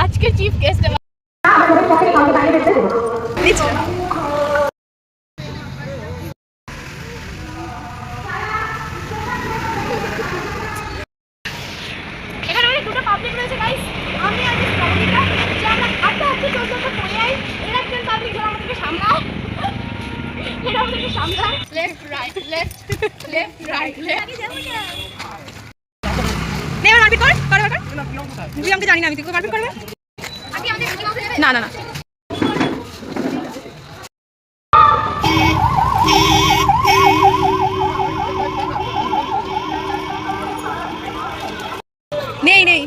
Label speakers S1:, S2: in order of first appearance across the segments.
S1: আজকে chief guest জানি না আমি তোকে পারবে করবে না না না নেই নেই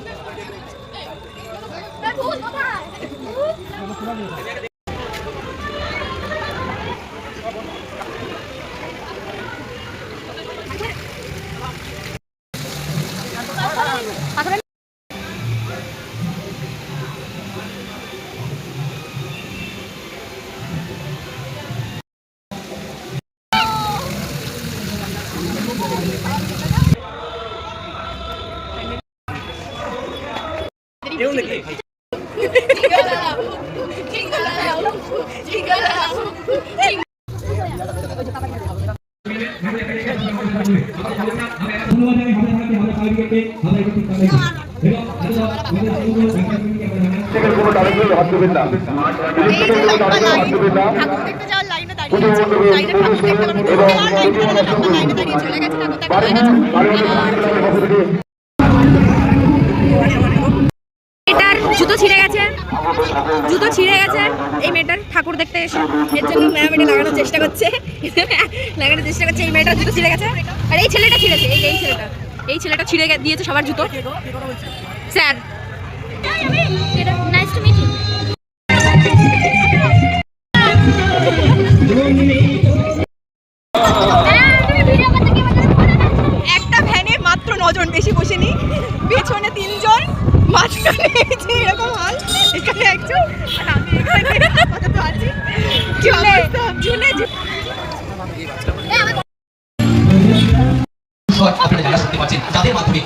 S1: জুতো ছিঁড়ে গেছে এই মেয়েটার ঠাকুর দেখতে এসে এর জন্য ম্যাম এটা লাগানোর চেষ্টা করছে এই মেয়েটার জুতো ছিঁড়ে গেছে আর এই ছেলেটা ছিঁড়েছে এই ছেলেটা ছিঁড়ে দিয়েছে সবার জুতো sir nice to meet you একটা ভ্যানে মাত্র 9 জন বেশি বসেনি পেছনে 3 জন মাঝখানে এরকম হাল এখানে একজন আর আমি এখানে আপাতত আছি ঝুলে আপনারা যারা শুনতে পাচ্ছেন যাদের মাধ্যমে